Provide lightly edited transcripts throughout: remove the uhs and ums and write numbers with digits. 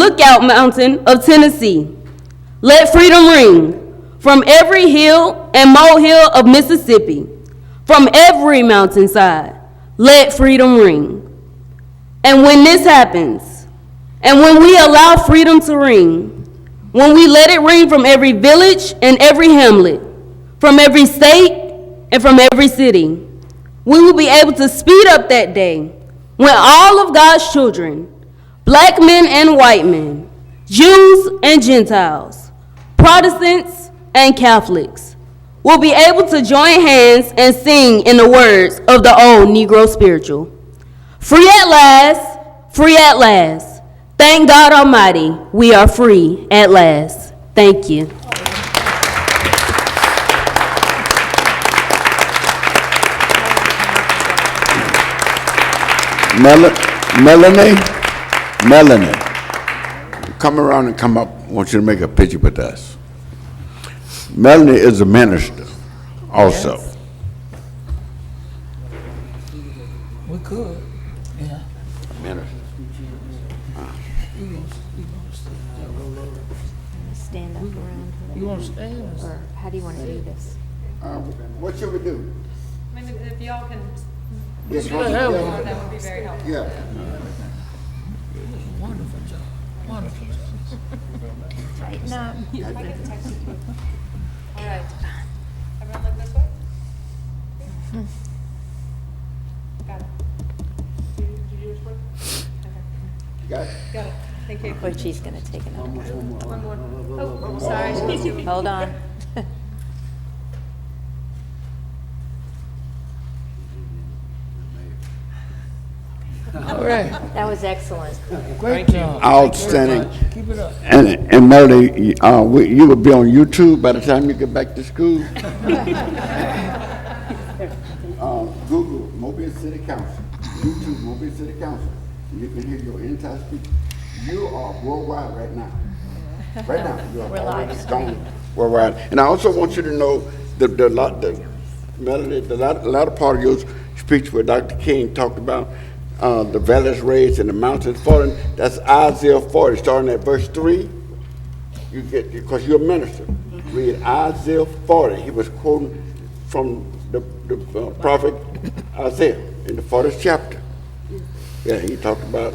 Lookout Mountain of Tennessee. Let freedom ring from every hill and molehill of Mississippi, from every mountainside. Let freedom ring. And when this happens, and when we allow freedom to ring, when we let it ring from every village and every hamlet, from every state and from every city, we will be able to speed up that day when all of God's children, black men and white men, Jews and Gentiles, Protestants and Catholics, will be able to join hands and sing in the words of the old Negro spiritual. Free at last, free at last. Thank God Almighty, we are free at last. Thank you. Melanie, come around and come up. I want you to make a picture with us. Melanie is a minister also. Yes. We could, yeah. Minister. Stand up around her. You want to stand? Or how do you want to do this? What should we do? I mean, if y'all can, Yes, Yeah, that would be very helpful. yeah. Wonderful job, wonderful job. Tighten up. All right. Everyone look this way? Got it. Did you do yours work? Okay. Got it? Got it. Thank you. But she's going to take another. One more. Oh, sorry. Hold on. All right, That was excellent. great job. Outstanding. Keep it up. And Melody, you will be on YouTube by the time you get back to school. Google Mobile City Council, YouTube Mobile City Council, and you can hear your entire speech. You are worldwide right now. Right now, you are already gone worldwide. And I also want you to know Melody, the latter part of your speech where Dr. King talked about the valleys raised and the mountains falling. That's Isaiah 40, starting at verse 3. You get, because you're a minister. Read Isaiah 40. He was quoting from the prophet Isaiah in the 40th chapter. Yeah, he talked about.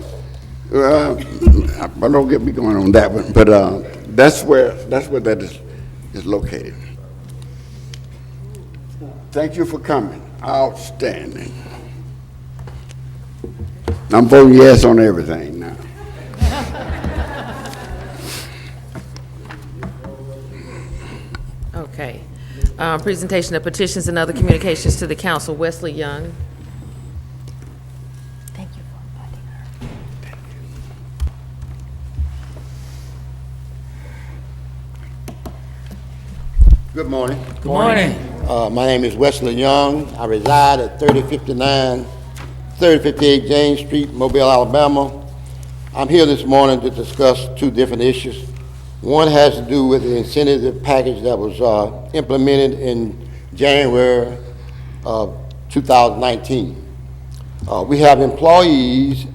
But don't get me going on that one. But that's where that is located. Thank you for coming. Outstanding. I'm voting yes on everything now. Okay. Presentation of petitions and other communications to the council. Wesley Young. Thank you for inviting her. Good morning. Good morning. My name is Wesley Young. I reside at 3058 James Street, Mobile, Alabama. I'm here this morning to discuss two different issues. One has to do with the incentive package that was implemented in January of 2019. We have employees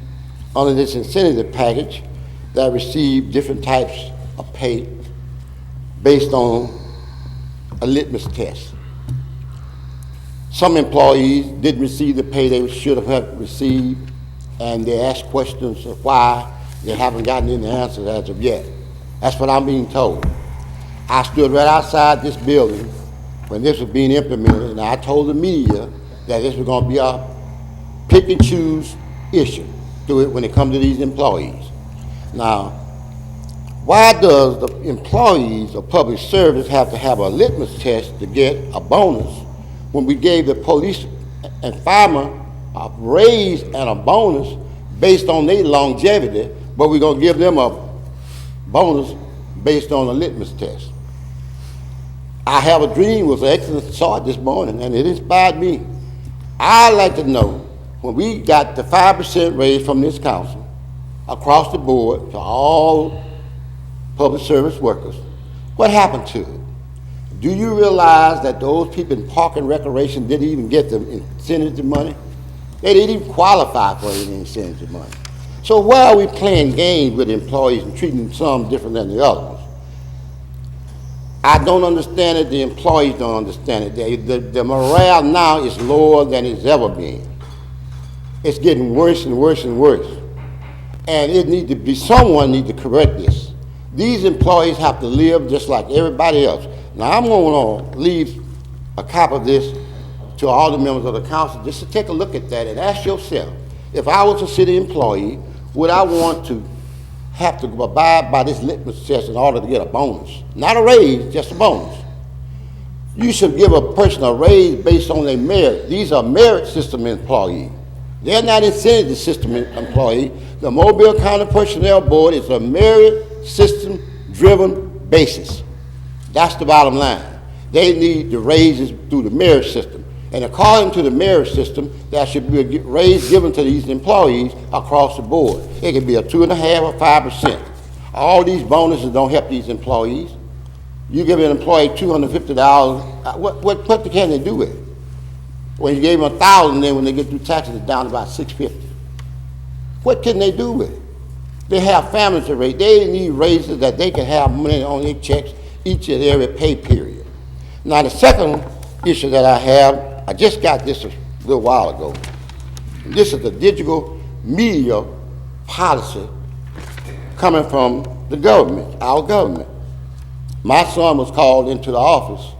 under this incentive package that receive different types of pay based on a litmus test. Some employees didn't receive the pay they should have received, and they asked questions of why they haven't gotten any answers as of yet. That's what I'm being told. I stood right outside this building when this was being implemented, and I told the media that this was going to be a pick and choose issue to it when it comes to these employees. Now, why does the employees of public service have to have a litmus test to get a bonus when we gave the police and firemen a raise and a bonus based on their longevity, but we're going to give them a bonus based on a litmus test? I Have a Dream was an excellent thought this morning, and it inspired me. I'd like to know, when we got the 5% raise from this council across the board to all public service workers, what happened to it? Do you realize that those people in park and recreation didn't even get the incentive money? They didn't even qualify for any incentive money. So why are we playing games with employees and treating some different than the others? I don't understand it, the employees don't understand it. The morale now is lower than it's ever been. It's getting worse and worse and worse. And it needs to be, someone needs to correct this. These employees have to live just like everybody else. Now, I'm going to leave a copy of this to all the members of the council just to take a look at that and ask yourself, if I was a city employee, would I want to have to abide by this litmus test in order to get a bonus? Not a raise, just a bonus. You should give a person a raise based on their merit. These are merit system employees. They're not incentive system employees. The Mobile County Personnel Board is a merit system driven basis. That's the bottom line. They need the raises through the merit system. And according to the merit system, there should be a raise given to these employees across the board. It could be a 2.5% or 5%. All these bonuses don't help these employees. You give an employee $250, what can they do with it? When you gave them $1,000, then when they get through taxes, it's down to about $650. What can they do with it? They have families to raise. They need raises that they can have money on their checks each and every pay period. Now, the second issue that I have, I just got this a little while ago. This is the digital media policy coming from the government, our government. My son was called into the office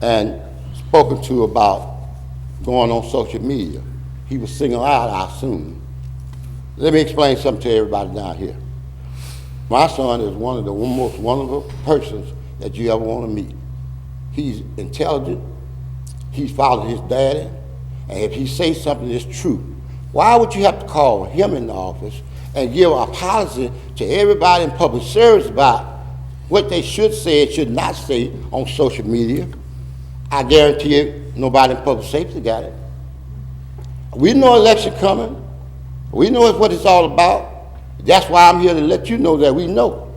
and spoken to about going on social media. He was singled out, I assume. Let me explain something to everybody down here. My son is one of the most wonderful persons that you ever want to meet. He's intelligent. He's followed his daddy. And if he says something that's true, why would you have to call him in the office and give a policy to everybody in public service about what they should say and should not say on social media? I guarantee you, nobody in public safety got it. We know election coming. We know what it's all about. That's why I'm here to let you know that we know.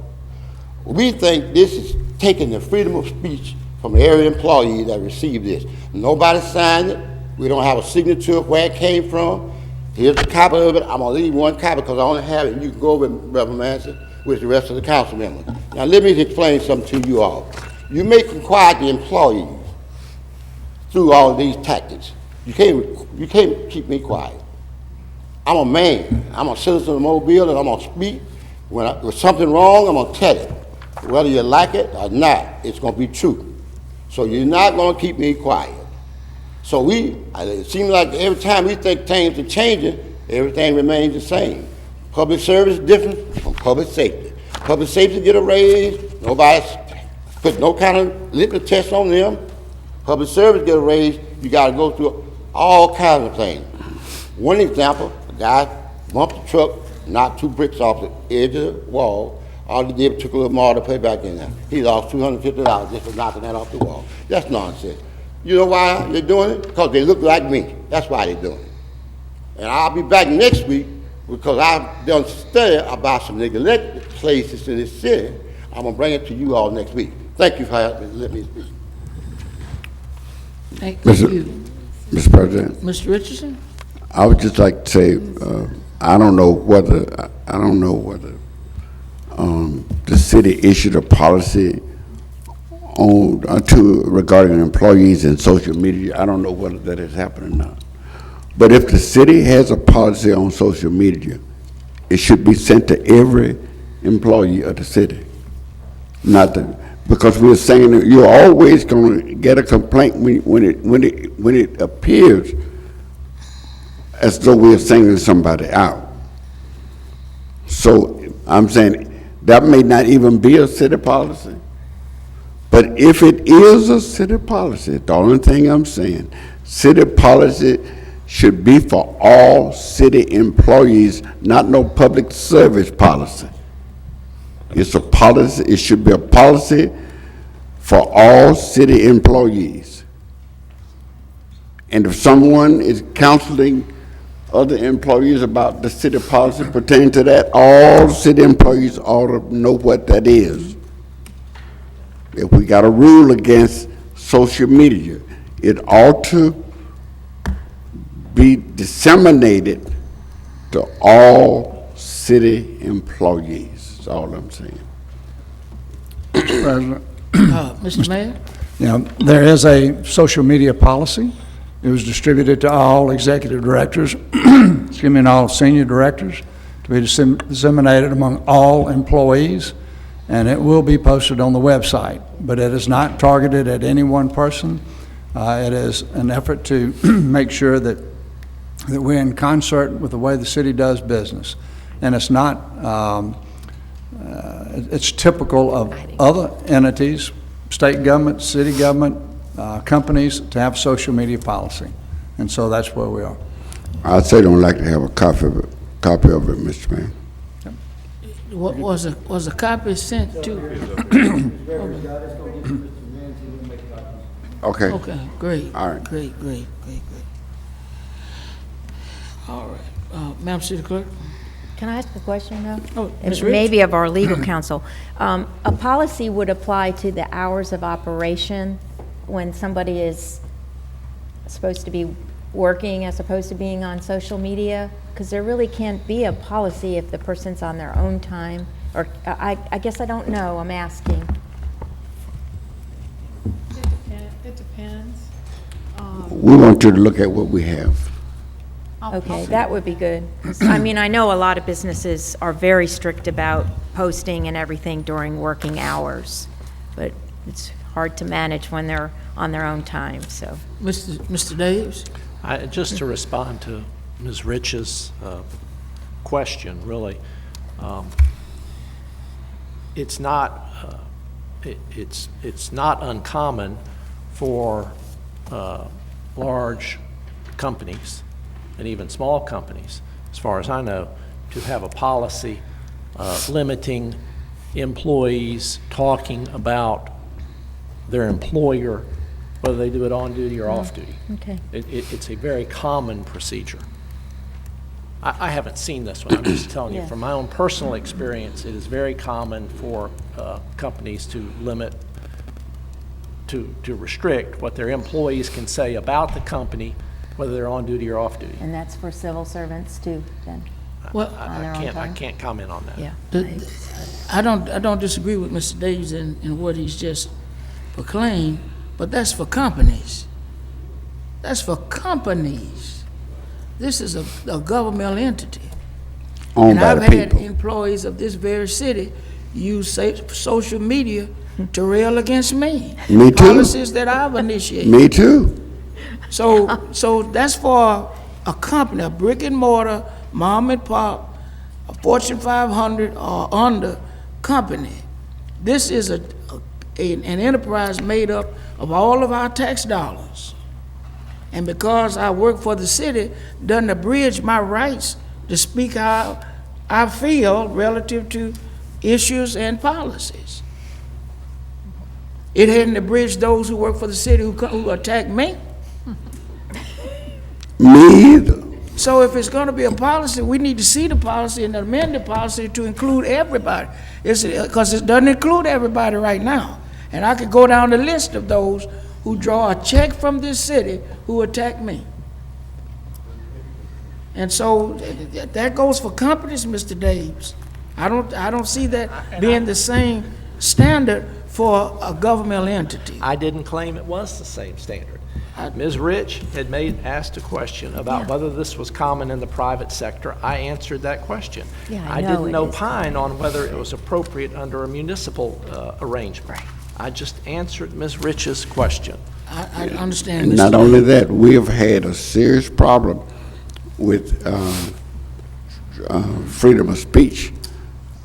We think this is taking the freedom of speech from every employee that received this. Nobody signed it. We don't have a signature of where it came from. Here's a copy of it. I'm going to leave one copy because I only have it. You can go over, Reverend Manson, with the rest of the council members. Now, let me explain something to you all. You may quiet the employees through all of these tactics. You can't keep me quiet. I'm a man. I'm a citizen of Mobile, and I'm going to speak. When there's something wrong, I'm going to tell it. Whether you like it or not, it's going to be true. So you're not going to keep me quiet. So it seems like every time we think things are changing, everything remains the same. Public service is different from public safety. Public safety get a raise. Nobody's put no kind of litmus test on them. Public service get a raise. You got to go through all kinds of things. One example, a guy bumped the truck, knocked 2 bricks off the edge of the wall. All he did was took a little more to put back in there. He lost $250 just for knocking that off the wall. That's nonsense. You know why they're doing it? Because they look like me. That's why they're doing it. And I'll be back next week because I've done study about some neglected places in this city. I'm going to bring it to you all next week. Thank you for letting me speak. Thank Mr. you. Mr. President, Mr. Richardson? I would just like to say, I don't know whether the city issued a policy regarding employees and social media. I don't know whether that has happened or not. But if the city has a policy on social media, it should be sent to every employee of the city. Because we're saying that you're always going to get a complaint when it appears as though we're singling somebody out. So I'm saying that may not even be a city policy. But if it is a city policy, the only thing I'm saying, city policy should be for all city employees, not no public service policy. It's a policy, it should be a policy for all city employees. And if someone is counseling other employees about the city policy pertaining to that, all city employees ought to know what that is. If we got a rule against social media, it ought to be disseminated to all city employees. That's all I'm saying. President. Mr. Mayor? Yeah, there is a social media policy. It was distributed to all executive directors, excuse me, and all senior directors to be disseminated among all employees, and it will be posted on the website. But it is not targeted at any one person. It is an effort to make sure that we're in concert with the way the city does business. And it's not, it's typical of other entities, state government, city government, companies to have social media policy. And so that's where we are. I'd say don't like to have a copy of it, Mr. Mayor. What was a copy sent to? Okay. Okay, great. All right. Great. All right, Madam City Clerk? Can I ask a question now? Oh, It Ms. Rich? may be of our legal counsel. A policy would apply to the hours of operation when somebody is supposed to be working as opposed to being on social media? Because there really can't be a policy if the person's on their own time, or I guess I don't know, I'm asking. It depends. We want you to look at what we have. Okay, that would be good. I mean, I know a lot of businesses are very strict about posting and everything during working hours, but it's hard to manage when they're on their own time, so. Mr. Davis? Just to respond to Ms. Rich's question, really, it's not uncommon for large companies and even small companies, as far as I know, to have a policy limiting employees talking about their employer, whether they do it on duty or off duty. Okay. It's a very common procedure. I haven't seen this one, I'm just telling you, Yeah. from my own personal experience, it is very common for companies to limit, to restrict what their employees can say about the company, whether they're on duty or off duty. And that's for civil servants too, then? Well, On their own I time? can't comment on that. Yeah. I don't disagree with Mr. Davis in what he's just proclaimed, but that's for companies. That's for companies. This is a governmental entity. Owned And by I've the had people. employees of this very city use social media to rail against me. Me too. Policies that I've initiated. Me too. So that's for a company, a brick and mortar, mom and pop, a Fortune 500 or under company. This is an enterprise made up of all of our tax dollars. And because I work for the city, doesn't abridge my rights to speak how I feel relative to issues and policies. It hadn't abridged those who work for the city who attack me. Me either. So if it's gonna be a policy, we need to see the policy and amend the policy to include everybody. Because it doesn't include everybody right now. And I could go down the list of those who draw a check from this city who attack me. And so that goes for companies, Mr. Davis. I don't see that being the same standard for a governmental entity. I didn't claim it was the same standard. Ms. Rich had asked a question about whether this was common in the private sector. I answered that question. Yeah, I I know didn't it is opine on whether it was appropriate under a municipal arrangement. I just answered Ms. Rich's question. I understand, And Mr. not only that, we have had a serious problem with freedom of speech.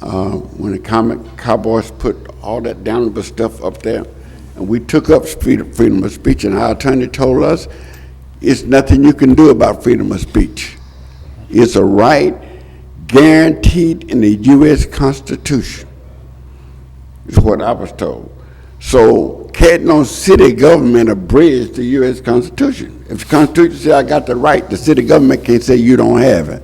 When the Cowboys put all that downloadable stuff up there, and we took up freedom of speech, and our attorney told us, it's nothing you can do about freedom of speech. It's a right guaranteed in the U.S. Constitution, is what I was told. So can't no city government abridge the U.S. Constitution. If the Constitution says I got the right, the city government can't say you don't have it.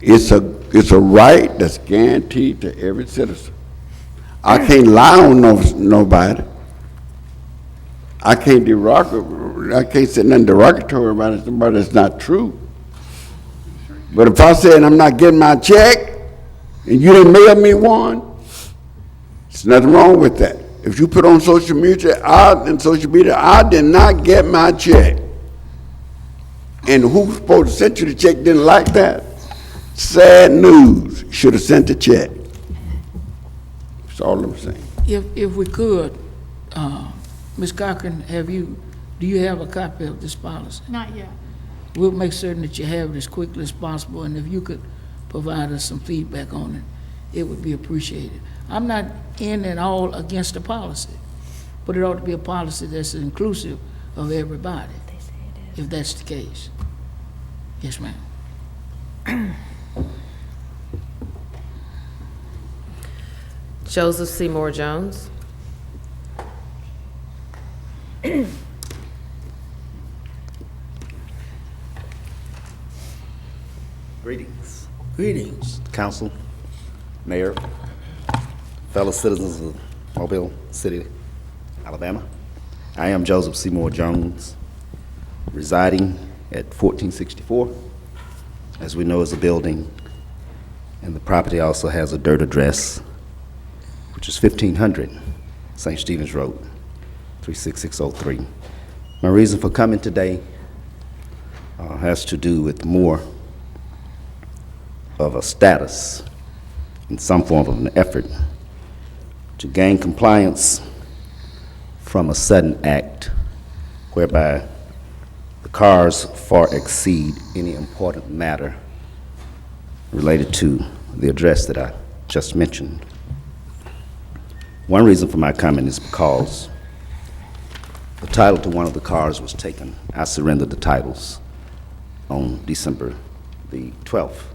It's a right that's guaranteed to every citizen. I can't lie on nobody. I can't say nothing derogatory about somebody that's not true. But if I said I'm not getting my check, and you didn't mail me one, there's nothing wrong with that. If you put on social media, I did not get my check. And who's supposed to send you the check didn't like that? Sad news. Should have sent the check. That's all I'm saying. If we could, Ms. Cochran, do you have a copy of this policy? Not yet. We'll make certain that you have it as quickly as possible, and if you could provide us some feedback on it, it would be appreciated. I'm not in at all against the policy, but it ought to be a policy that's inclusive of everybody, if that's the case. Yes, ma'am. Joseph Seymour Jones. Greetings, Greetings. council, mayor, fellow citizens of Mobile City, Alabama. I am Joseph Seymour Jones, residing at 1464. As we know, is a building, and the property also has a dirt address, which is 1500 St. Stephen's Road, 36603. My reason for coming today has to do with more of a status in some form of an effort to gain compliance from a sudden act whereby the cars far exceed any important matter related to the address that I just mentioned. One reason for my comment is because the title to one of the cars was taken. I surrendered the titles on December the 12th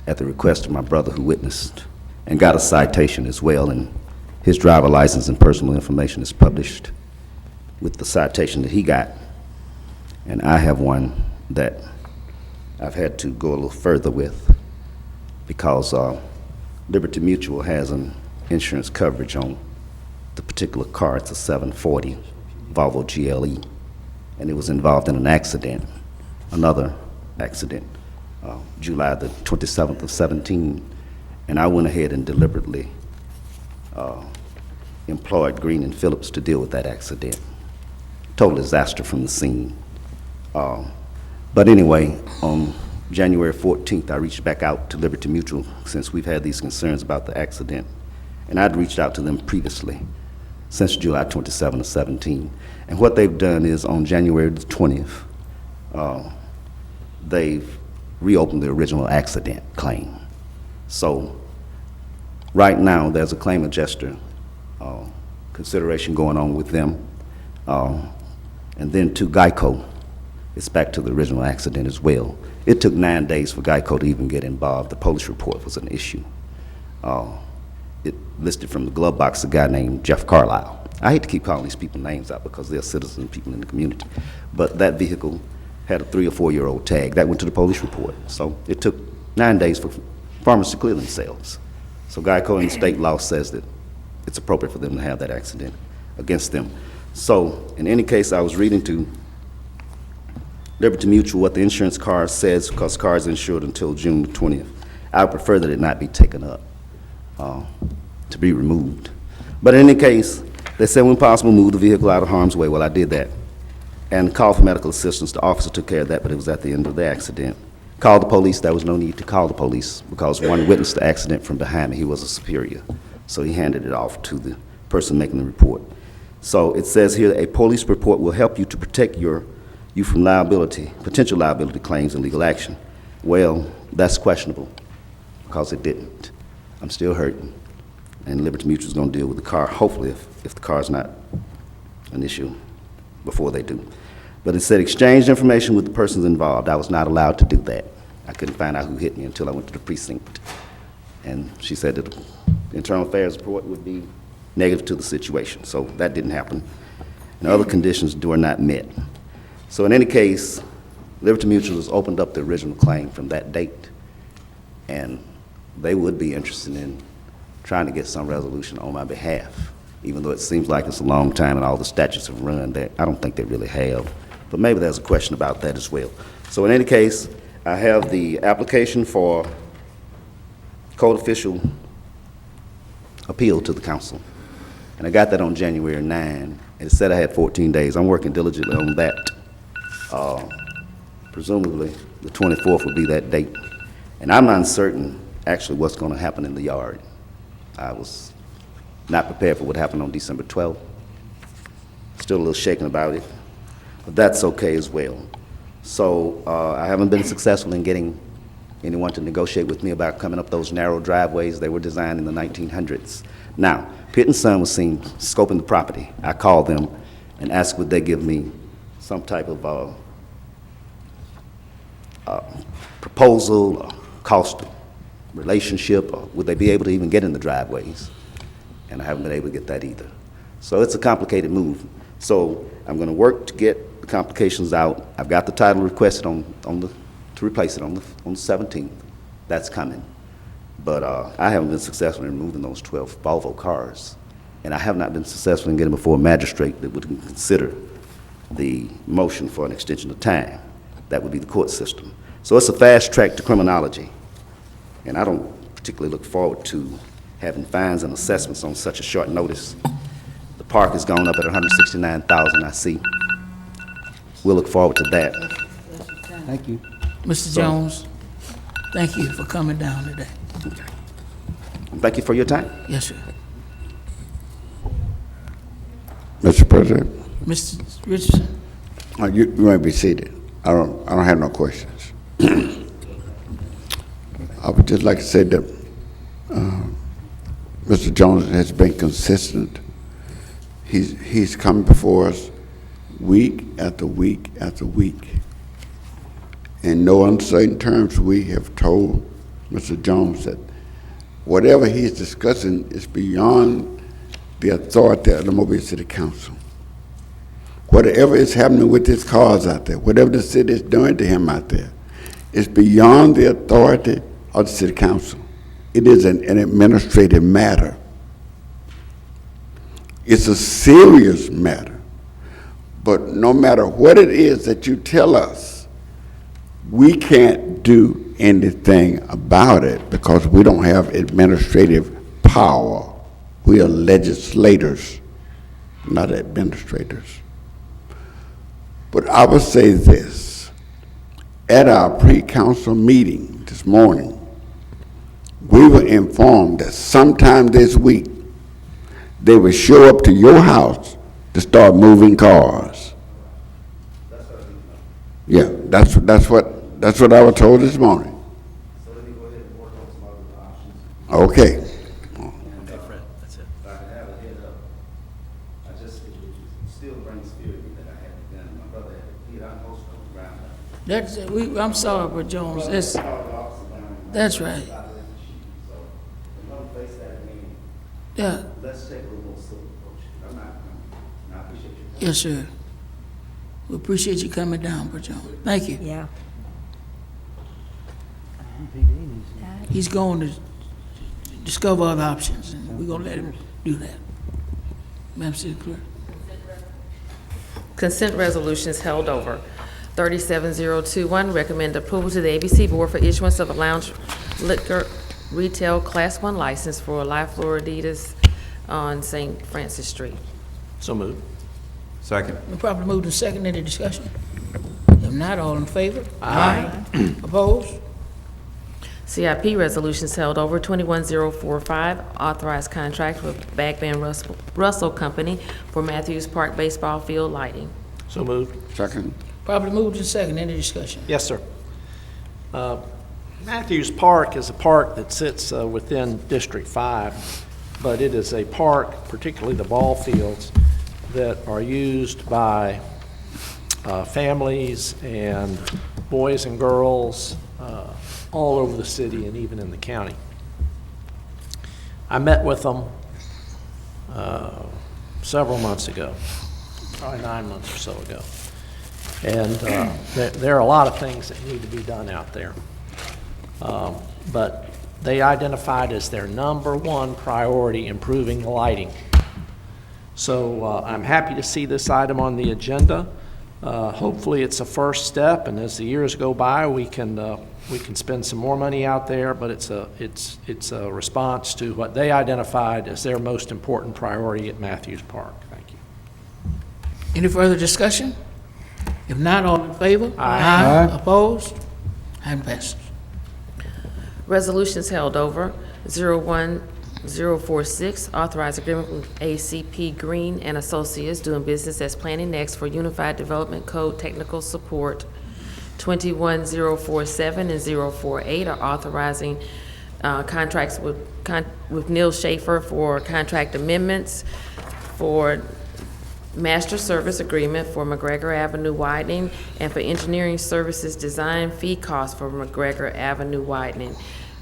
at the request of my brother who witnessed and got a citation as well, and his driver license and personal information is published with the citation that he got. And I have one that I've had to go a little further with because Liberty Mutual has an insurance coverage on the particular car. It's a 740 Volvo GLE, and it was involved in an accident, another accident, July the 27th of 17, and I went ahead and deliberately employed Green and Phillips to deal with that accident. Total disaster from the scene. But anyway, on January 14th, I reached back out to Liberty Mutual since we've had these concerns about the accident, and I'd reached out to them previously since July 27 of 17. And what they've done is on January the 20th, they've reopened the original accident claim. So right now, there's a claim adjuster consideration going on with them. And then to Geico, it's back to the original accident as well. It took 9 days for Geico to even get involved. The police report was an issue. It listed from the glove box a guy named Jeff Carlisle. I hate to keep calling these people names out because they're citizens, people in the community. But that vehicle had a 3 or 4 year old tag. That went to the police report. So it took 9 days for farmers to clear themselves. So Geico in state law says that it's appropriate for them to have that accident against them. So in any case, I was reading to Liberty Mutual what the insurance card says, because cars insured until June 20th. I would prefer that it not be taken up, to be removed. But in any case, they said when possible, move the vehicle out of harm's way. Well, I did that. And called for medical assistance. The officer took care of that, but it was at the end of the accident. Called the police. There was no need to call the police because one witnessed the accident from behind me. He was a superior. So he handed it off to the person making the report. So it says here, a police report will help you to protect you from liability, potential liability claims and legal action. Well, that's questionable because it didn't. I'm still hurting. And Liberty Mutual is going to deal with the car, hopefully, if the car is not an issue before they do. But it said exchange information with the persons involved. I was not allowed to do that. I couldn't find out who hit me until I went to the precinct. And she said that the internal affairs report would be negative to the situation. So that didn't happen. And other conditions were not met. So in any case, Liberty Mutual has opened up the original claim from that date. And they would be interested in trying to get some resolution on my behalf, even though it seems like it's a long time and all the statutes have run. I don't think they really have. But maybe there's a question about that as well. So in any case, I have the application for code official appeal to the council. And I got that on January 9, and it said I had 14 days. I'm working diligently on that. Presumably, the 24th will be that date. And I'm not certain actually what's going to happen in the yard. I was not prepared for what happened on December 12th. Still a little shaken about it, but that's okay as well. So I haven't been successful in getting anyone to negotiate with me about coming up those narrow driveways. They were designed in the 1900s. Now, Pitt and Son was seen scoping the property. I called them and asked would they give me some type of proposal, or cost relationship, or would they be able to even get in the driveways? And I haven't been able to get that either. So it's a complicated move. So I'm going to work to get the complications out. I've got the title requested to replace it on the 17th. That's coming. But I haven't been successful in removing those 12 Volvo cars. And I have not been successful in getting before a magistrate that would consider the motion for an extension of time. That would be the court system. So it's a fast track to criminology. And I don't particularly look forward to having fines and assessments on such a short notice. The park has gone up at $169,000, I see. We'll look forward to that. Thank you. Mr. Jones, thank you for coming down today. Thank you for your time. Yes, sir. Mr. President, Mr. Richardson? you may be seated. I don't have no questions. I would just like to say that Mr. Jones has been consistent. He's come before us week after week after week. In no uncertain terms, we have told Mr. Jones that whatever he's discussing is beyond the authority of the Mobile City Council. Whatever is happening with his cars out there, whatever the city is doing to him out there, is beyond the authority of the City Council. It is an administrative matter. It's a serious matter. But no matter what it is that you tell us, we can't do anything about it because we don't have administrative power. We are legislators, not administrators. But I would say this. At our pre-council meeting this morning, we were informed that sometime this week, they would show up to your house to start moving cars. Yeah, that's what I was told this morning. So let me go ahead and work on some other options. Okay. Okay, Fred, that's it. If I can have a head up, it still brings fear to me that I had the gun. My brother had the kid. I'm most of the ground. I'm sorry, but Jones, that's right. Yeah. Let's take a little more civil approach. I appreciate you. Yes, sir. We appreciate you coming down, but Jones. Thank you. Yeah. He's going to discover other options, and we're going to let him do that. Madam City Clerk. Consent resolutions held over. 37021, recommend approval to the ABC Board for issuance of a lounge liquor retail Class 1 license for La Floriditas on St. Francis Street. So moved. Second. The properly moved and second. Any discussion? If not, all in favor? Aye. Opposed? CIP resolutions held over. 21045, authorized contract with Bagman Russell Company for Matthews Park Baseball Field lighting. So moved. Second. Properly moved and second. Any discussion? Yes, sir. Matthews Park is a park that sits within District 5, but it is a park, particularly the ball fields, that are used by families and boys and girls all over the city and even in the county. I met with them several months ago, probably 9 months or so ago. And there are a lot of things that need to be done out there. But they identified as their #1 priority improving the lighting. So I'm happy to see this item on the agenda. Hopefully, it's a first step, and as the years go by, we can spend some more money out there, but it's a response to what they identified as their most important priority at Matthews Park. Thank you. Any further discussion? If not, all in favor? Aye. Opposed? Item passes. Resolutions held over. 01046, authorize agreement with ACP Green and Associates doing business as Planning Next for Unified Development Code technical support. 21047 and 048 are authorizing contracts with Neil Schaefer for contract amendments for master service agreement for McGregor Avenue widening and for engineering services design fee costs for McGregor Avenue widening.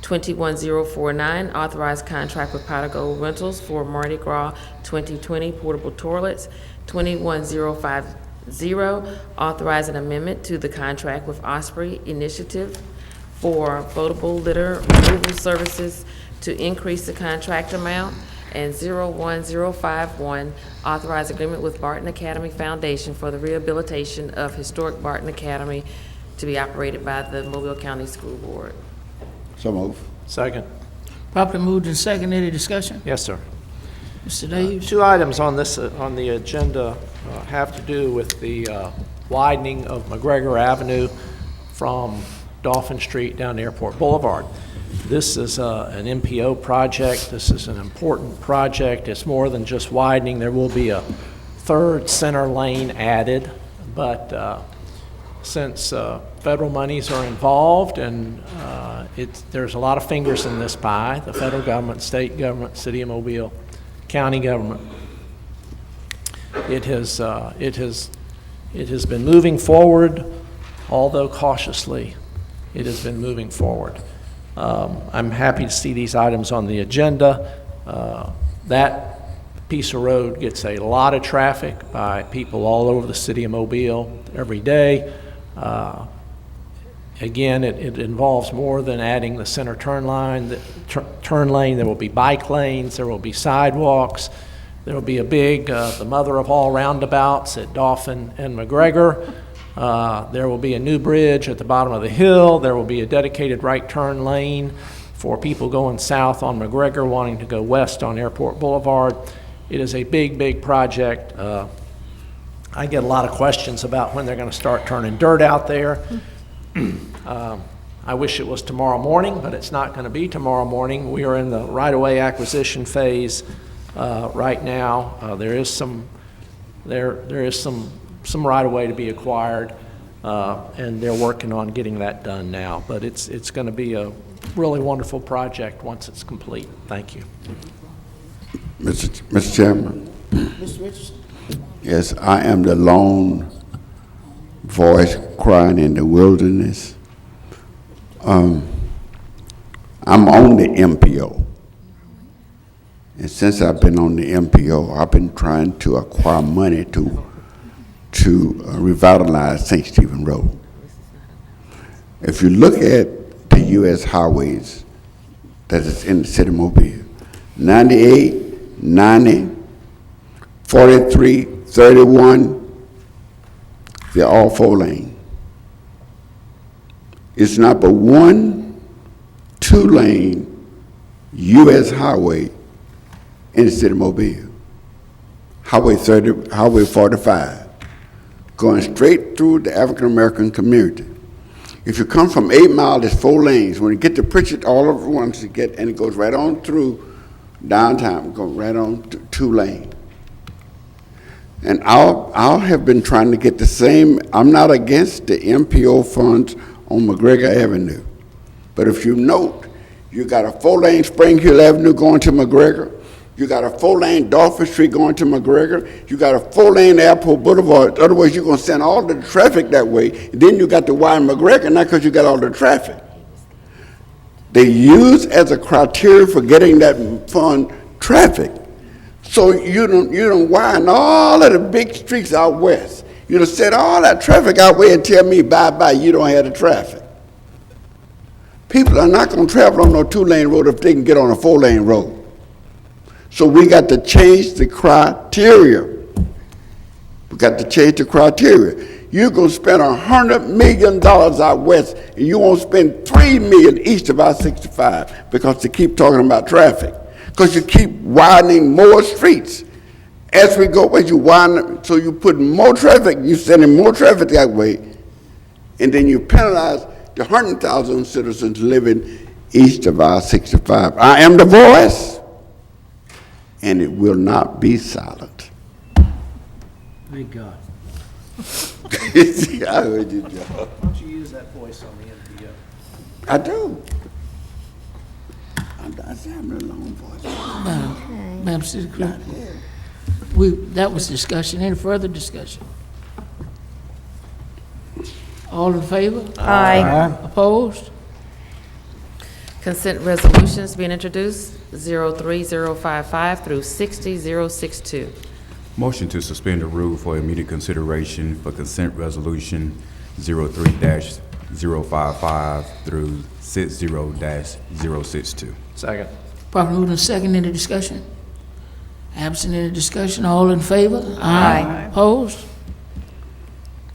21049, authorized contract with Pot of Gold Rentals for Mardi Gras 2020 portable toilets. 21050, authorize an amendment to the contract with Osprey Initiative for potable litter removal services to increase the contract amount. And 01051, authorize agreement with Barton Academy Foundation for the rehabilitation of historic Barton Academy to be operated by the Mobile County School Board. So move. Second. Properly moved and second. Any discussion? Yes, sir. Mr. Davis? Two items on this, on the agenda have to do with the widening of McGregor Avenue from Dolphin Street down to Airport Boulevard. This is an MPO project. This is an important project. It's more than just widening. There will be a third center lane added, but since federal monies are involved and there's a lot of fingers in this pie, the federal government, state government, city of Mobile, county government, it has been moving forward, although cautiously. It has been moving forward. I'm happy to see these items on the agenda. That piece of road gets a lot of traffic by people all over the city of Mobile every day. Again, it involves more than adding the center turn lane. There will be bike lanes, there will be sidewalks, there will be a big, the mother of all roundabouts at Dolphin and McGregor. There will be a new bridge at the bottom of the hill. There will be a dedicated right turn lane for people going south on McGregor wanting to go west on Airport Boulevard. It is a big, big project. I get a lot of questions about when they're going to start turning dirt out there. I wish it was tomorrow morning, but it's not going to be tomorrow morning. We are in the right-of-way acquisition phase right now. There is some right-of-way to be acquired, and they're working on getting that done now. But it's going to be a really wonderful project once it's complete. Thank you. Mr. Chairman. Mr. Richardson? Yes, I am the lone voice crying in the wilderness. I'm on the MPO. And since I've been on the MPO, I've been trying to acquire money to revitalize St. Stephen Road. If you look at the U.S. highways that is in the city of Mobile, 98, 90, 43, 31, they're all 4-lane. It's not but one 2-lane U.S. highway in the city of Mobile. Highway 45, going straight through the African-American community. If you come from 8 Mile, there's 4 lanes. When you get to Pritchett, all of the ones you get, and it goes right on through downtown, go right on to 2-lane. And I'll have been trying to get the same. I'm not against the MPO funds on McGregor Avenue. But if you note, you got a 4-lane Spring Hill Avenue going to McGregor. You got a 4-lane Dolphin Street going to McGregor. You got a 4-lane Airport Boulevard. Otherwise, you're going to send all the traffic that way. Then you got to widen McGregor, not because you got all the traffic. They use as a criteria for getting that fund traffic. So you don't widen all of the big streets out west. You don't set all that traffic out way and tell me bye-bye, you don't have the traffic. People are not going to travel on no 2-lane road if they can get on a 4-lane road. So we got to change the criteria. We got to change the criteria. you're gonna spend $100 million out west, and you won't spend $3 million east of I-65 because they keep talking about traffic. Because you keep widening more streets. As we go west, you widen, so you put more traffic, you sending more traffic that way, and then you penalize the 100,000 citizens living east of I-65. I am the voice, and it will not be silent. Thank God. See, I heard you, Joe. Why don't you use that voice on the NPO? I do. I say I'm a long voice. Madam City Clerk, that was discussion. Any further discussion? All in favor? Aye. Opposed? Consent resolutions being introduced, 03055 through 60062. Motion to suspend the rule for immediate consideration for consent resolution 03-055 through 60-062. Second. Properly moved and second, any discussion? Absent any discussion, all in favor? Aye. Opposed?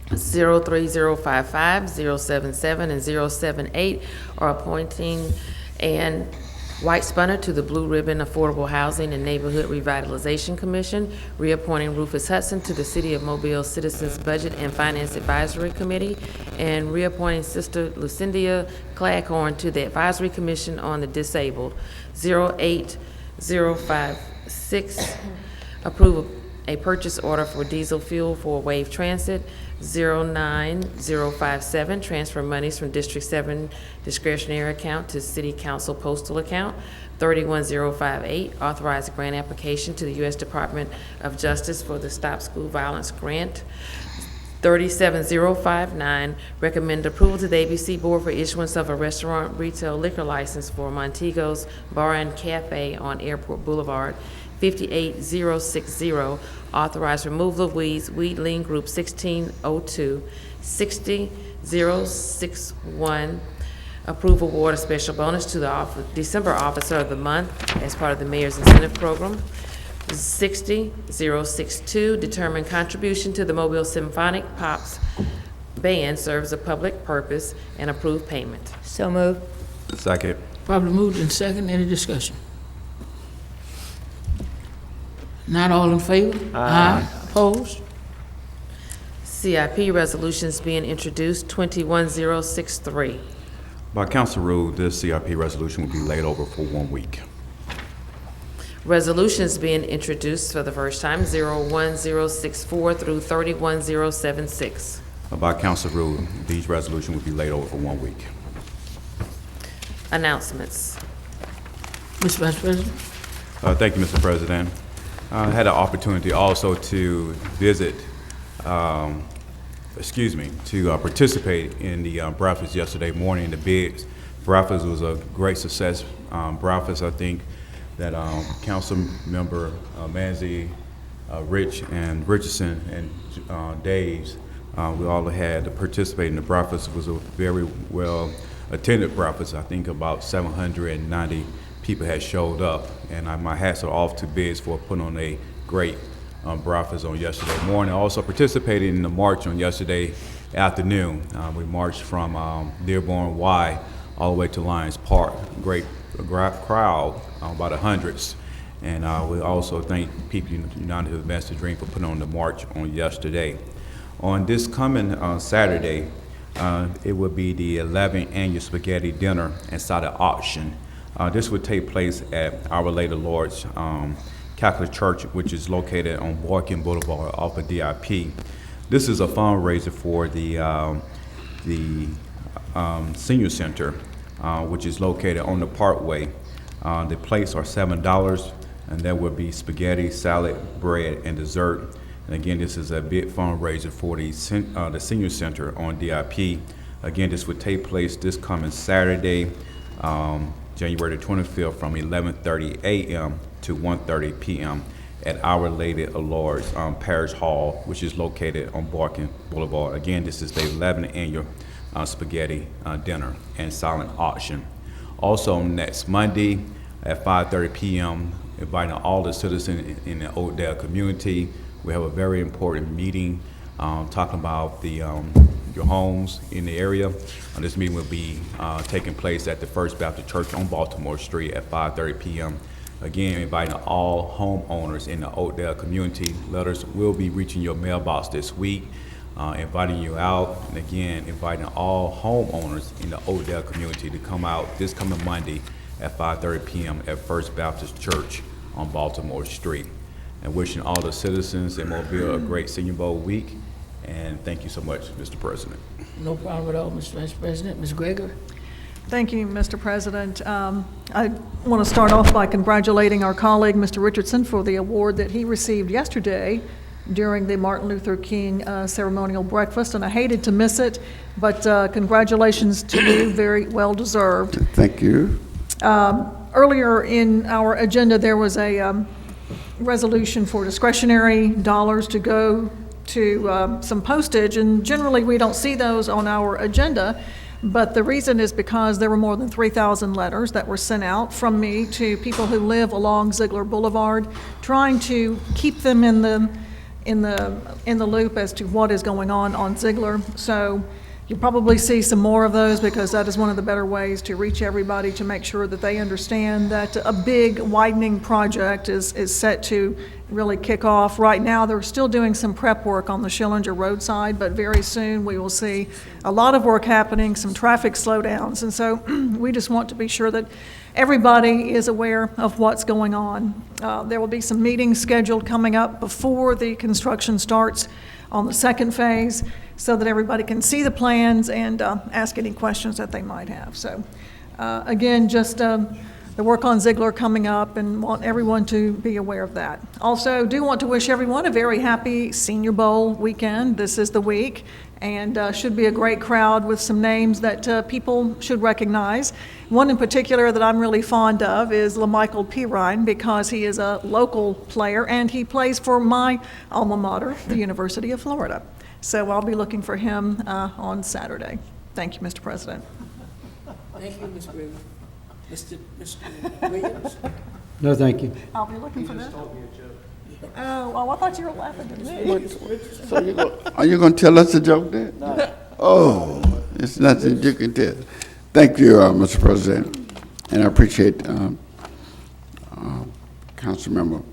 03055, 077, and 078 are appointing Ann White-Spunner to the Blue Ribbon Affordable Housing and Neighborhood Revitalization Commission, reappointing Rufus Hudson to the City of Mobile Citizens Budget and Finance Advisory Committee, and reappointing Sister Lucindia Claghorn to the Advisory Commission on the Disabled. 08056, approve a purchase order for diesel fuel for Wave Transit. 09057, transfer monies from District 7 discretionary account to City Council postal account. 31058, authorize a grant application to the U.S. Department of Justice for the Stop School Violence Grant. 37059, recommend approval to the ABC Board for issuance of a restaurant retail liquor license for Montego's Bar and Cafe on Airport Boulevard. 58060, authorize removal of weeds, Weedling Group 1602. 60061, approve award a special bonus to the December Officer of the Month as part of the Mayor's Incentive Program. 60062, determine contribution to the Mobile Symphonic Pops Band serves a public purpose and approve payment. So moved. Second. Properly moved and second, any discussion? Not all in favor? Aye. Opposed? CIP resolutions being introduced, 21063. By council rule, this CIP resolution will be laid over for 1 week. Resolutions being introduced for the first time, 01064 through 31076. By council rule, these resolutions will be laid over for 1 week. Announcements. Mr. Vice President? Thank you, Mr. President. I had an opportunity also to visit, participate in the breakfast yesterday morning. The big breakfast was a great success. Breakfast, I think, that Council Member Manzi, Rich, and Richardson, and Daves, we all had to participate in the breakfast. It was a very well attended breakfast. I think about 790 people had showed up, and my hats are off to Biggs for putting on a great breakfast on yesterday morning. Also participated in the march on yesterday afternoon. We marched from Dearborn Y all the way to Lions Park. Great crowd, about hundreds. And we also thank People United to Advance the Dream for putting on the march on yesterday. On this coming Saturday, it will be the 11th annual spaghetti dinner and silent auction. This would take place at Our Lady of Lord's Catholic Church, which is located on Boykin Boulevard off of DIP. This is a fundraiser for the senior center, which is located on the Parkway. The plates are $7, and there will be spaghetti, salad, bread, and dessert. And again, this is a big fundraiser for the senior center on DIP. Again, this would take place this coming Saturday, January the 25th, from 11:30 a.m. to 1:30 p.m. at Our Lady of Lord's Parish Hall, which is located on Boykin Boulevard. Again, this is the 11th annual spaghetti dinner and silent auction. Also, next Monday at 5:30 p.m., inviting all the citizens in the Oakdale community. We have a very important meeting talking about your homes in the area. This meeting will be taking place at the First Baptist Church on Baltimore Street at 5:30 p.m. Again, inviting all homeowners in the Oakdale community. Letters will be reaching your mailbox this week, inviting you out, and again, inviting all homeowners in the Oakdale community to come out this coming Monday at 5:30 p.m. at First Baptist Church on Baltimore Street. And wishing all the citizens in Mobile a great Senior Bowl week, and thank you so much, Mr. President. No problem at all, Mr. Vice President. Ms. Gregory? Thank you, Mr. President. I want to start off by congratulating our colleague, Mr. Richardson, for the award that he received yesterday during the Martin Luther King ceremonial breakfast, and I hated to miss it, but congratulations to you, very well deserved. Thank you. Earlier in our agenda, there was a resolution for discretionary dollars to go to some postage, and generally we don't see those on our agenda, but the reason is because there were more than 3,000 letters that were sent out from me to people who live along Ziegler Boulevard, trying to keep them in the loop as to what is going on Ziegler. So you'll probably see some more of those, because that is one of the better ways to reach everybody, to make sure that they understand that a big widening project is set to really kick off. Right now, they're still doing some prep work on the Schillinger roadside, but very soon we will see a lot of work happening, some traffic slowdowns. And so we just want to be sure that everybody is aware of what's going on. There will be some meetings scheduled coming up before the construction starts on the second phase, so that everybody can see the plans and ask any questions that they might have. So again, just the work on Ziegler coming up, and want everyone to be aware of that. Also, do want to wish everyone a very happy Senior Bowl weekend. This is the week, and should be a great crowd with some names that people should recognize. One in particular that I'm really fond of is LaMichael Pirine, because he is a local player and he plays for my alma mater, the University of Florida. So I'll be looking for him on Saturday. Thank you, Mr. President. Thank you, Ms. Gregory. Mr. Williams? No, thank you. I'll be looking for that. Oh, well, I thought you were laughing at me. So are you going to tell us a joke then? No. Oh, it's nothing you can tell. Thank you, Mr. President, and I appreciate Councilmember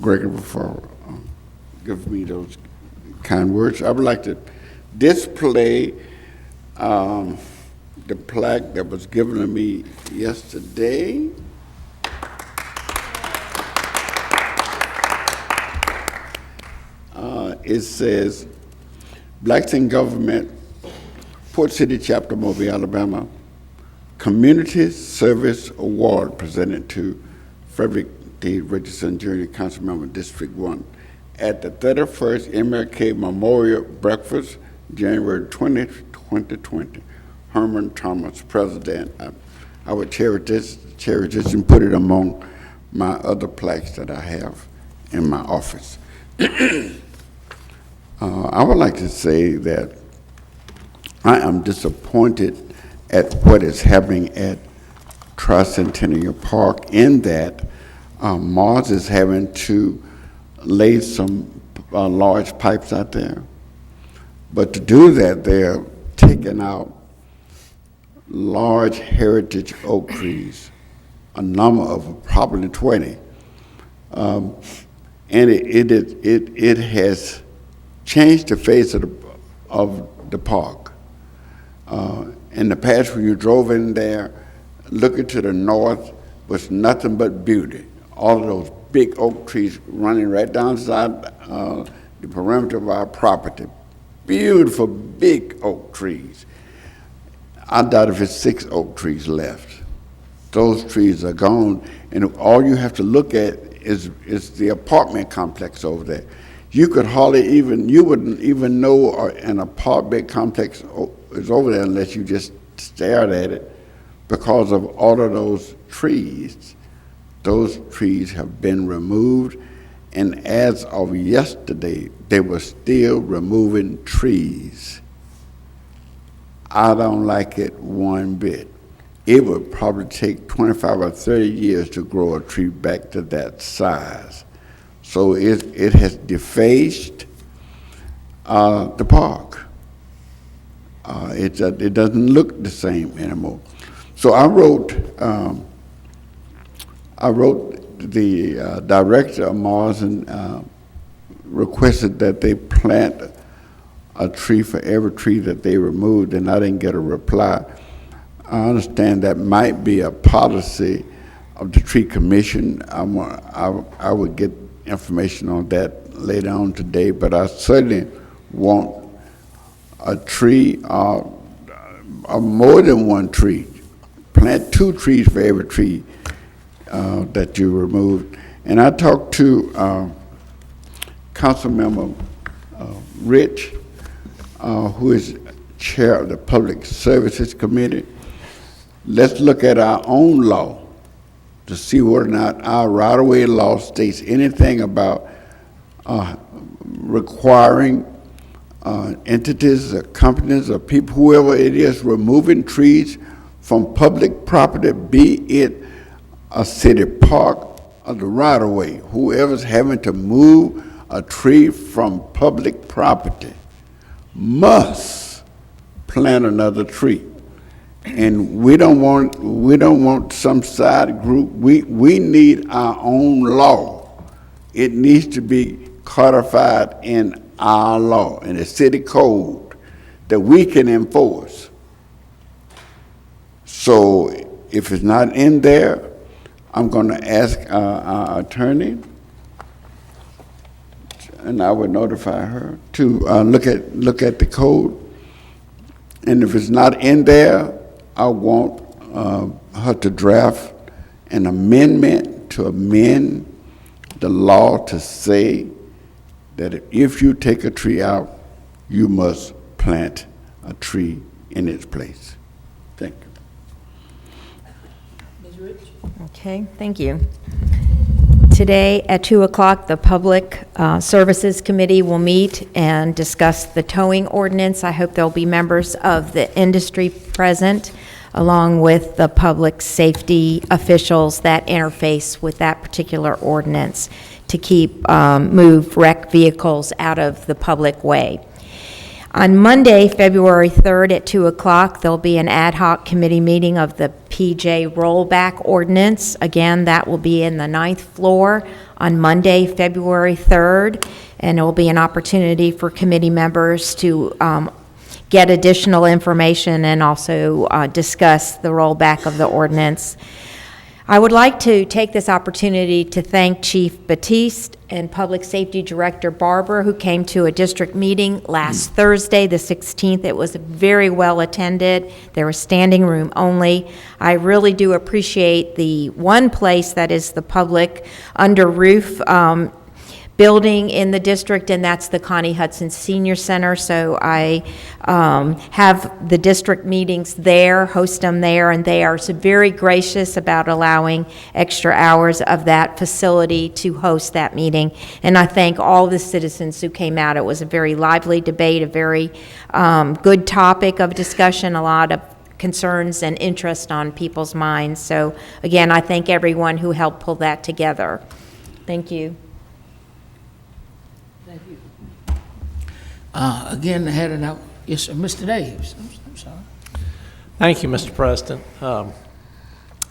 Gregory for giving me those kind words. I would like to display the plaque that was given to me yesterday. It says, Blacks in Government, Port City Chapter, Mobile, Alabama, Community Service Award presented to Frederick D. Richardson, Jr., Councilmember, District 1, at the 31st MLK Memorial Breakfast, January 20, 2020. Herman Thomas, President. I would cherish this and put it among my other plaques that I have in my office. I would like to say that I am disappointed at what is happening at Tricentennial Park, in that Mars is having to lay some large pipes out there. But to do that, they're taking out large heritage oak trees, a number of probably 20. And it has changed the face of the park. In the past, when you drove in there, looking to the north was nothing but beauty. All of those big oak trees running right down the perimeter of our property. Beautiful big oak trees. I doubt if it's 6 oak trees left. Those trees are gone, and all you have to look at is the apartment complex over there. You wouldn't even know an apartment complex is over there unless you just stared at it, because of all of those trees. Those trees have been removed, and as of yesterday, they were still removing trees. I don't like it one bit. It would probably take 25 or 30 years to grow a tree back to that size. So it has defaced. the park. It doesn't look the same anymore. So I wrote the director of Mars and requested that they plant a tree for every tree that they removed, and I didn't get a reply. I understand that might be a policy of the tree commission. I would get information on that later on today, but I certainly want a tree or more than one tree. Plant 2 trees for every tree that you removed. And I talked to Councilmember Rich, who is chair of the Public Services Committee. Let's look at our own law to see whether or not our right-of-way law states anything about requiring entities or companies or people, whoever it is, removing trees from public property, be it a city park or the right-of-way. Whoever's having to move a tree from public property must plant another tree. And we don't want some side group. We need our own law. It needs to be codified in our law, in the city code, that we can enforce. So if it's not in there, I'm going to ask our attorney, and I would notify her to look at the code. And if it's not in there, I want her to draft an amendment to amend the law to say that if you take a tree out, you must plant a tree in its place. Thank you. Okay, thank you. Today at 2 o'clock, the Public Services Committee will meet and discuss the towing ordinance. I hope there'll be members of the industry present, along with the public safety officials that interface with that particular ordinance to move wrecked vehicles out of the public way. On Monday, February 3rd at 2 o'clock, there'll be an ad hoc committee meeting of the PJ rollback ordinance. Again, that will be in the 9th floor on Monday, February 3rd, and it will be an opportunity for committee members to get additional information and also discuss the rollback of the ordinance. I would like to take this opportunity to thank Chief Batiste and Public Safety Director Barber, who came to a district meeting last Thursday, the 16th. It was very well attended. There was standing room only. I really do appreciate the one place that is the public under roof building in the district, and that's the Connie Hudson Senior Center. So I have the district meetings there, host them there, and they are so very gracious about allowing extra hours of that facility to host that meeting. And I thank all the citizens who came out. It was a very lively debate, a very good topic of discussion, a lot of concerns and interest on people's minds. So again, I thank everyone who helped pull that together. Thank you. Again, heading out, yes, sir, Mr. Davis. I'm sorry. Thank you, Mr. President.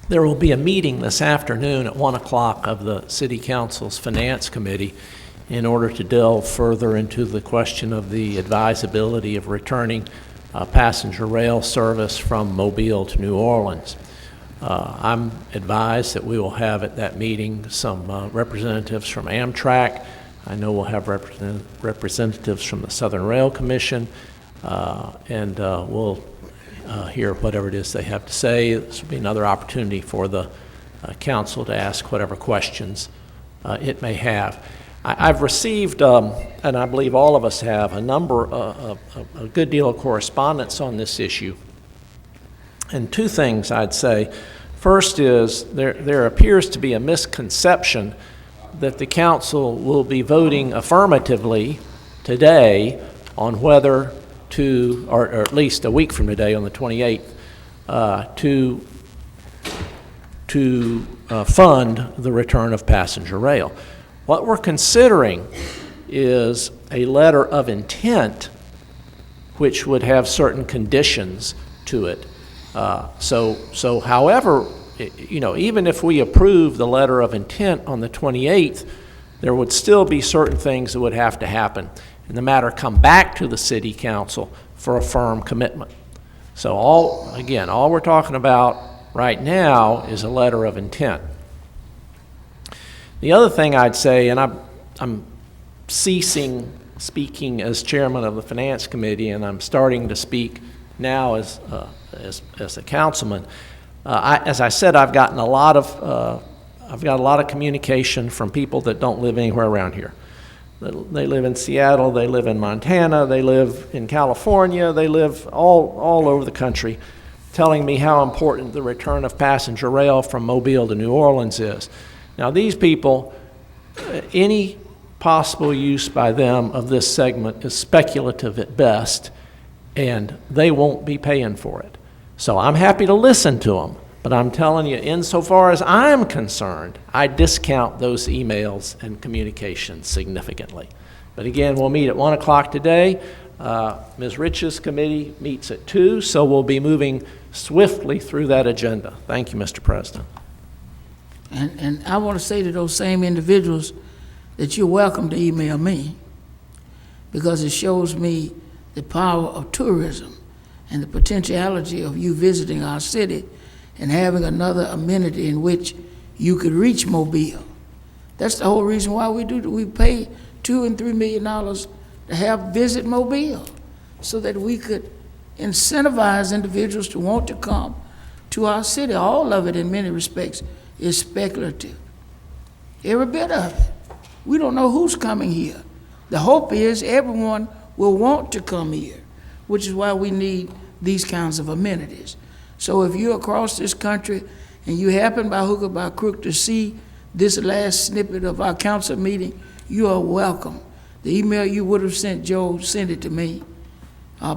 There will be a meeting this afternoon at 1 o'clock of the City Council's Finance Committee in order to delve further into the question of the advisability of returning passenger rail service from Mobile to New Orleans. I'm advised that we will have at that meeting some representatives from Amtrak. I know we'll have representatives from the Southern Rail Commission, and we'll hear whatever it is they have to say. This will be another opportunity for the council to ask whatever questions it may have. I've received, and I believe all of us have, a good deal of correspondence on this issue. And two things I'd say. First is there appears to be a misconception that the council will be voting affirmatively today on whether to, or at least a week from today on the 28th, to fund the return of passenger rail. What we're considering is a letter of intent which would have certain conditions to it. So however, even if we approve the letter of intent on the 28th, there would still be certain things that would have to happen, and the matter come back to the city council for a firm commitment. So all we're talking about right now is a letter of intent. The other thing I'd say, and I'm ceasing speaking as chairman of the Finance Committee, and I'm starting to speak now as a councilman. As I said, I've got a lot of communication from people that don't live anywhere around here. They live in Seattle, they live in Montana, they live in California, they live all over the country, telling me how important the return of passenger rail from Mobile to New Orleans is. Now, these people, any possible use by them of this segment is speculative at best, and they won't be paying for it. So I'm happy to listen to them, but I'm telling you, insofar as I'm concerned, I discount those emails and communications significantly. But again, we'll meet at 1 o'clock today. Ms. Rich's committee meets at 2, so we'll be moving swiftly through that agenda. Thank you, Mr. President. And I want to say to those same individuals that you're welcome to email me, because it shows me the power of tourism and the potentiality of you visiting our city and having another amenity in which you could reach Mobile. That's the whole reason why we pay $2 and $3 million to visit Mobile, so that we could incentivize individuals to want to come to our city. All of it, in many respects, is speculative. Every bit of it. We don't know who's coming here. The hope is everyone will want to come here, which is why we need these kinds of amenities. So if you're across this country and you happen by hook or by crook to see this last snippet of our council meeting, you are welcome. The email you would have sent Joe, send it to me,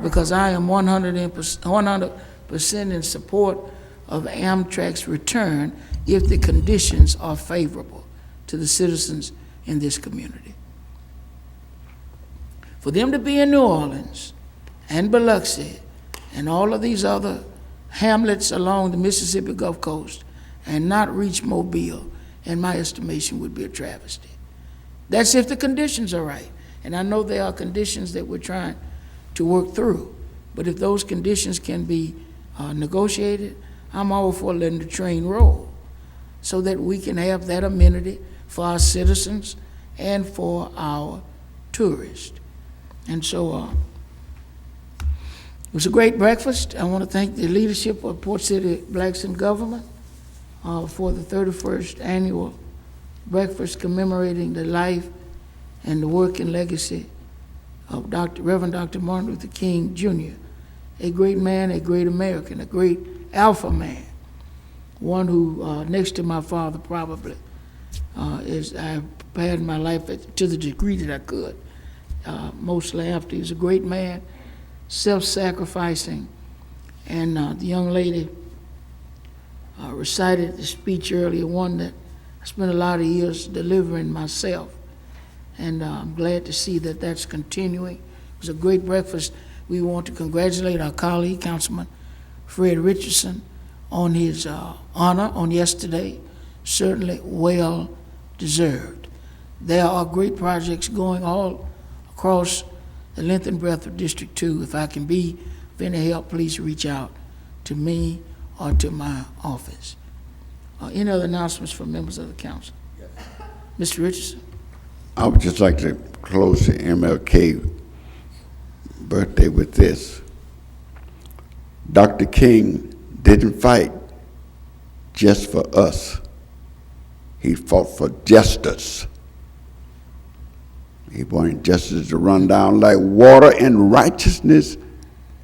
because I am 100% in support of Amtrak's return if the conditions are favorable to the citizens in this community. For them to be in New Orleans and Biloxi and all of these other hamlets along the Mississippi Gulf Coast and not reach Mobile, in my estimation, would be a travesty. That's if the conditions are right. And I know there are conditions that we're trying to work through. But if those conditions can be negotiated, I'm all for letting the train roll so that we can have that amenity for our citizens and for our tourists. And so it was a great breakfast. I want to thank the leadership of Port City Blacks in Government for the 31st annual breakfast commemorating the life and the work and legacy of Reverend Dr. Martin Luther King, Jr., a great man, a great American, a great alpha man, one who, next to my father probably, I prepared my life to the degree that I could, mostly after. He was a great man, self-sacrificing, and the young lady recited the speech earlier, one that I spent a lot of years delivering myself, and I'm glad to see that that's continuing. It was a great breakfast. We want to congratulate our colleague, Councilman Fred Richardson, on his honor on yesterday. Certainly well deserved. There are great projects going all across the length and breadth of District 2. If I can be of any help, please reach out to me or to my office. Any other announcements from members of the council? Yes. Mr. Richardson? I would just like to close the MLK birthday with this. Dr. King didn't fight just for us. He fought for justice. He wanted justice to run down like water and righteousness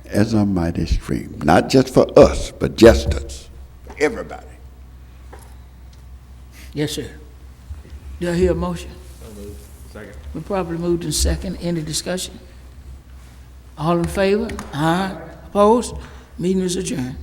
as a mighty stream. Not just for us, but justice for everybody. Yes, sir. Do I hear a motion? Second. We probably moved in second. Any discussion? All in favor? Aye. Opposed? Meeting is adjourned.